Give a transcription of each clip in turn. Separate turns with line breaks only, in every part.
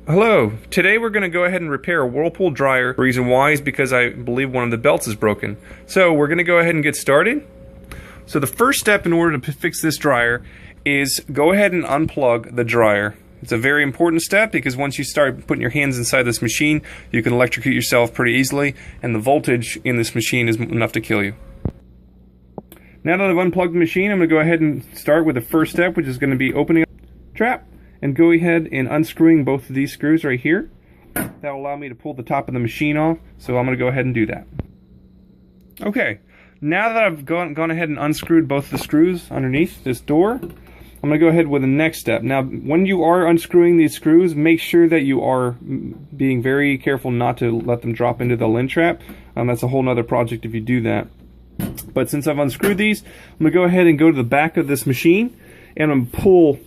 Hello, today we're going to go ahead and repair a Whirlpool dryer. The reason why is because I believe one of the belts is broken. So we're going to go ahead and get started. So the first step in order to fix this dryer is go ahead and unplug the dryer. It's a very important step because once you start putting your hands inside this machine, you can electrocute yourself pretty easily, and the voltage in this machine is enough to kill you. Now that I've unplugged the machine, I'm going to go ahead and start with the first step, which is going to be opening up the trap. And go ahead and unscrewing both of these screws right here. That will allow me to pull the top of the machine off, so I'm going to go ahead and do that. Okay, now that I've gone ahead and unscrewed both the screws underneath this door, I'm going to go ahead with the next step. Now, when you are unscrewing these screws, make sure that you are being very careful not to let them drop into the lint trap. That's a whole nother project if you do that. But since I've unscrewed these, I'm going to go ahead and go to the back of this machine, and I'm going to pull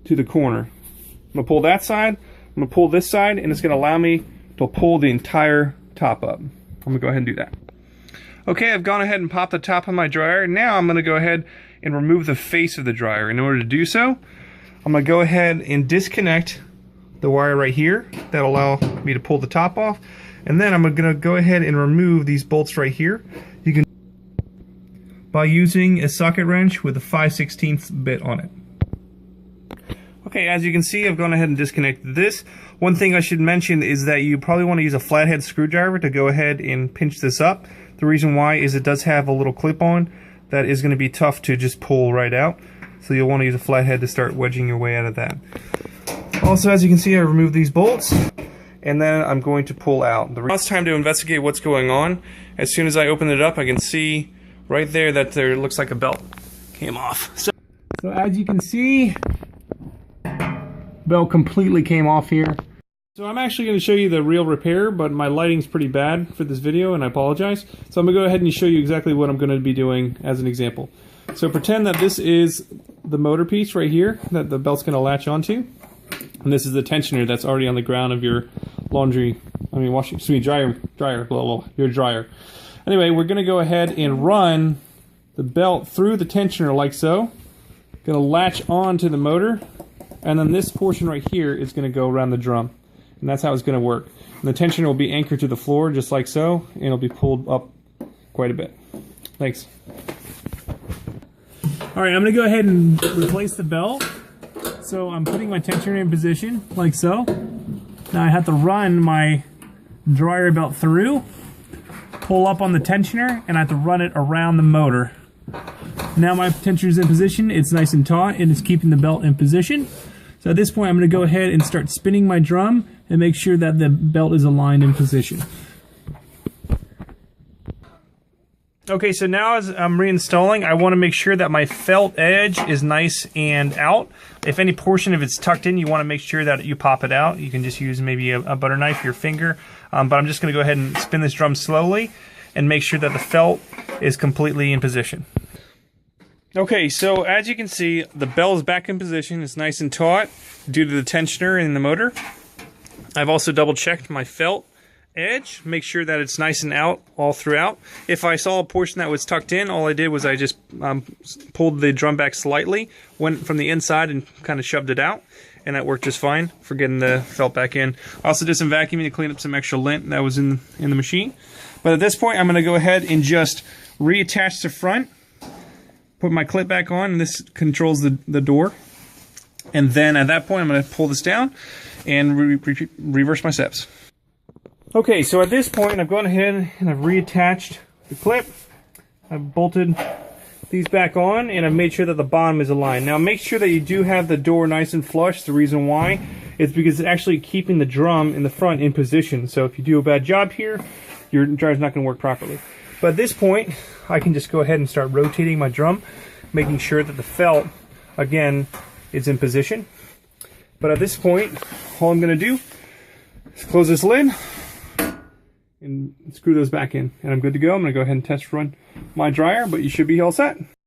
to the corner. I'm going to pull that side, I'm going to pull this side, and it's going to allow me to pull the entire top up. I'm going to go ahead and do that. Okay, I've gone ahead and popped the top of my dryer. Now I'm going to go ahead and remove the face of the dryer. In order to do so, I'm going to go ahead and disconnect the wire right here. That'll allow me to pull the top off. And then I'm going to go ahead and remove these bolts right here. You can by using a socket wrench with a 5/16 bit on it. Okay, as you can see, I've gone ahead and disconnected this. One thing I should mention is that you probably want to use a flathead screwdriver to go ahead and pinch this up. The reason why is it does have a little clip on that is going to be tough to just pull right out. So you'll want to use a flathead to start wedging your way out of that. Also, as you can see, I removed these bolts, and then I'm going to pull out. Now it's time to investigate what's going on. As soon as I open it up, I can see right there that there looks like a belt came off. So as you can see, belt completely came off here. So I'm actually going to show you the real repair, but my lighting's pretty bad for this video, and I apologize. So I'm going to go ahead and show you exactly what I'm going to be doing as an example. So pretend that this is the motor piece right here that the belt's going to latch onto, and this is the tensioner that's already on the ground of your your dryer. Anyway, we're going to go ahead and run the belt through the tensioner like so. Going to latch onto the motor. And then this portion right here is going to go around the drum. And that's how it's going to work. And the tensioner will be anchored to the floor just like so, and it'll be pulled up quite a bit. Thanks. Alright, I'm going to go ahead and replace the belt. So I'm putting my tensioner in position like so. Now I have to run my dryer belt through, pull up on the tensioner, and I have to run it around the motor. Now my tensioner is in position, it's nice and taut, and it's keeping the belt in position. So at this point I'm going to go ahead and start spinning my drum and make sure that the belt is aligned in position. Okay, so now as I'm reinstalling, I want to make sure that my felt edge is nice and out. If any portion of it's tucked in, you want to make sure that you pop it out. You can just use maybe a butter knife, your finger, but I'm just going to go ahead and spin this drum slowly and make sure that the felt is completely in position. Okay, so as you can see, the bell is back in position. It's nice and taut due to the tensioner in the motor. I've also double checked my felt edge, make sure that it's nice and out all throughout. If I saw a portion that was tucked in, all I did was I just pulled the drum back slightly, went from the inside and kind of shoved it out, and that worked just fine for getting the felt back in. I also did some vacuuming to clean up some extra lint that was in the machine. But at this point, I'm going to go ahead and just reattach the front. Put my clip back on, and this controls the door. And then at that point, I'm going to pull this down and reverse my steps. Okay, so at this point, I've gone ahead and I've reattached the clip. I've bolted these back on, and I've made sure that the bottom is aligned. Now, make sure that you do have the door nice and flush. The reason why is because it's actually keeping the drum in the front in position. So if you do a bad job here, your dryer's not going to work properly. But at this point, I can just go ahead and start rotating my drum, making sure that the felt, again, is in position. But at this point, all I'm going to do is close this lid and screw those back in. And I'm good to go. I'm going to go ahead and test run my dryer, but you should be all set.